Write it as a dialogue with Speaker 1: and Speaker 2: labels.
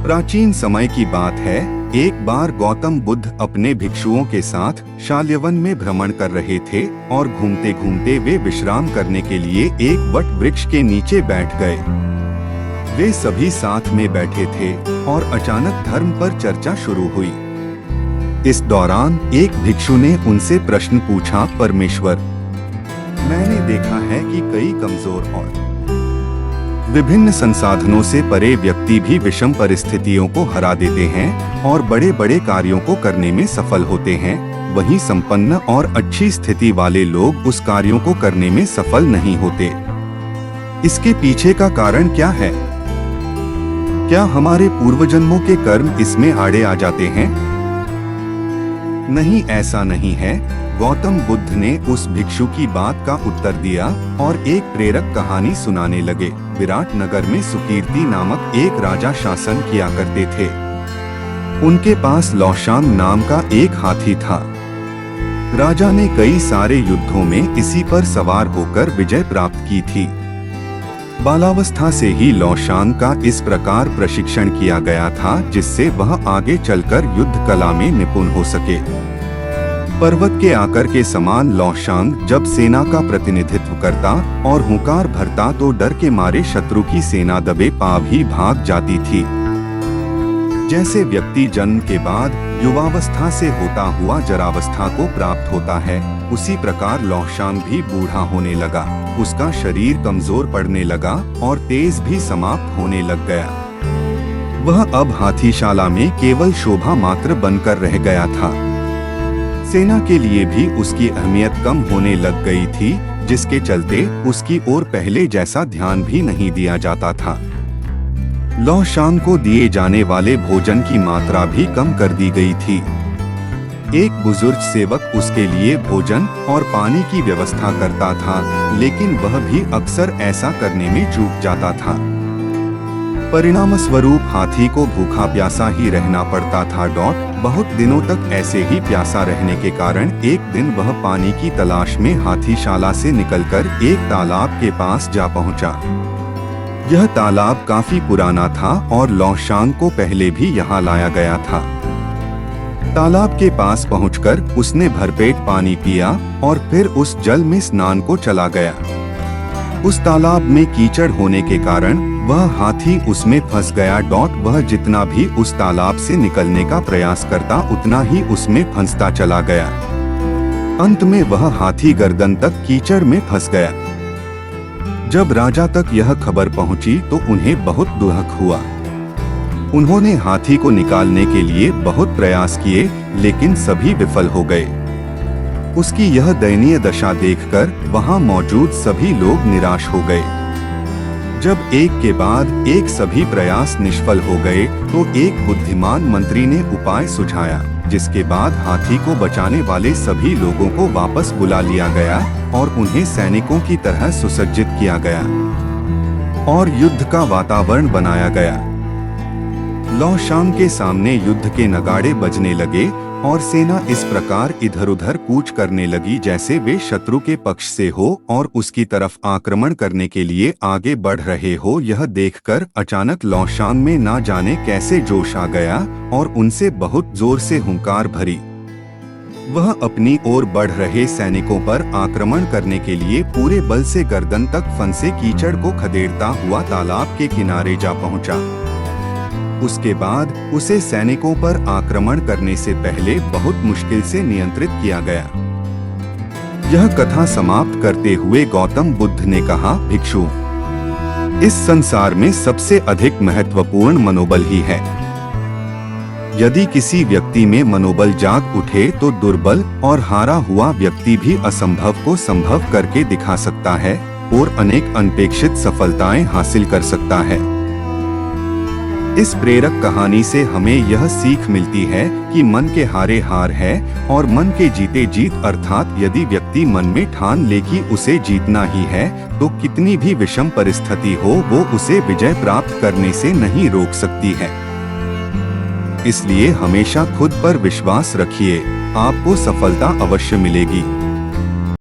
Speaker 1: प्राचीन समय की बात है। एक बार गौतम बुद्ध अपने भिक्षुओं के साथ शाल्यवन में भ्रमण कर रहे थे और घूमते घूमते वे विश्राम करने के लिए एक वट वृक्ष के नीचे बैठ गए। वे सभी साथ में बैठे थे और अचानक धर्म पर चर्चा शुरू हुई। इस दौरान एक भिक्षु ने उनसे प्रश्न पूछा, परमेश्वर, मैंने देखा है कि कई कमजोर और विभिन्न संसाधनों से परे व्यक्ति भी विषम परिस्थितियों को हरा देते हैं और बड़े बड़े कार्यों को करने में सफल होते हैं। वहीं संपन्न और अच्छी स्थिति वाले लोग उस कार्यों को करने में सफल नहीं होते। इसके पीछे का कारण क्या है? क्या हमारे पूर्वजन्मों के कर्म इसमें आड़े आ जाते हैं? नहीं, ऐसा नहीं है। गौतम बुद्ध ने उस भिक्षु की बात का उत्तर दिया और एक प्रेरक कहानी सुनाने लगे। विराट नगर में सुकीर्ति नामक एक राजा शासन किया करते थे। उनके पास लौशान नाम का एक हाथी था। राजा ने कई सारे युद्धों में इसी पर सवार होकर विजय प्राप्त की थी। बालावस्था से ही लौशान का इस प्रकार प्रशिक्षण किया गया था जिससे वह आगे चलकर युद्ध कला में निपुण हो सके। पर्वत के आकर के समान लौशांग जब सेना का प्रतिनिधित्व करता और हुंकार भरता तो डर के मारे शत्रु की सेना दबे पांव ही भाग जाती थी। जैसे व्यक्ति जन्म के बाद युवावस्था से होता हुआ जरावस्था को प्राप्त होता है, उसी प्रकार लौशांग भी बूढ़ा होने लगा। उसका शरीर कमजोर पड़ने लगा और तेज भी समाप्त होने लग गया। वह अब हाथीशाला में केवल शोभा मात्र बनकर रह गया था। सेना के लिए भी उसकी अहमियत कम होने लग गई थी, जिसके चलते उसकी ओर पहले जैसा ध्यान भी नहीं दिया जाता था। लौशांग को दिए जाने वाले भोजन की मात्रा भी कम कर दी गई थी। एक बुजुर्ग सेवक उसके लिए भोजन और पानी की व्यवस्था करता था, लेकिन वह भी अक्सर ऐसा करने में चूक जाता था। परिणाम स्वरूप हाथी को भूखा प्यासा ही रहना पड़ता था। बहुत दिनों तक ऐसे ही प्यासा रहने के कारण एक दिन वह पानी की तलाश में हाथीशाला से निकलकर एक तालाब के पास जा पहुंचा। यह तालाब काफी पुराना था और लौशांग को पहले भी यहाँ लाया गया था। तालाब के पास पहुंचकर उसने भरपेट पानी पिया और फिर उस जल में स्नान को चला गया। उस तालाब में कीचड़ होने के कारण वह हाथी उसमें फंस गया। वह जितना भी उस तालाब से निकलने का प्रयास करता उतना ही उसमें फंसता चला गया। अंत में वह हाथी गर्दन तक कीचड़ में फंस गया। जब राजा तक यह खबर पहुंची तो उन्हें बहुत दुख हुआ। उन्होंने हाथी को निकालने के लिए बहुत प्रयास किए, लेकिन सभी विफल हो गए। उसकी यह दयनीय दशा देखकर वहां मौजूद सभी लोग निराश हो गए। जब एक के बाद एक सभी प्रयास निष्फल हो गए तो एक बुद्धिमान मंत्री ने उपाय सुझाया, जिसके बाद हाथी को बचाने वाले सभी लोगों को वापस बुला लिया गया और उन्हें सैनिकों की तरह सुसज्जित किया गया और युद्ध का वातावरण बनाया गया। लौशांग के सामने युद्ध के नगाड़े बजने लगे और सेना इस प्रकार इधर उधर कूच करने लगी जैसे वे शत्रु के पक्ष से हो और उसकी तरफ आक्रमण करने के लिए आगे बढ़ रहे हो। यह देखकर अचानक लौशांग में ना जाने कैसे जोश आ गया और उनसे बहुत जोर से हुंकार भरी। वह अपनी ओर बढ़ रहे सैनिकों पर आक्रमण करने के लिए पूरे बल से गर्दन तक फंसे कीचड़ को खदेड़ता हुआ तालाब के किनारे जा पहुंचा। उसके बाद उसे सैनिकों पर आक्रमण करने से पहले बहुत मुश्किल से नियंत्रित किया गया। यह कथा समाप्त करते हुए गौतम बुद्ध ने कहा, भिक्षु, इस संसार में सबसे अधिक महत्वपूर्ण मनोबल ही है। यदि किसी व्यक्ति में मनोबल जाग उठे तो दुर्बल और हारा हुआ व्यक्ति भी असंभव को संभव करके दिखा सकता है और अनेक अनपेक्षित सफलताएं हासिल कर सकता है। इस प्रेरक कहानी से हमें यह सीख मिलती है कि मन के हारे हार है और मन के जीते जीत, अर्थात यदि व्यक्ति मन में ठान ले कि उसे जीतना ही है तो कितनी भी विषम परिस्थिति हो वो उसे विजय प्राप्त करने से नहीं रोक सकती है। इसलिए हमेशा खुद पर विश्वास रखिए, आपको सफलता अवश्य मिलेगी।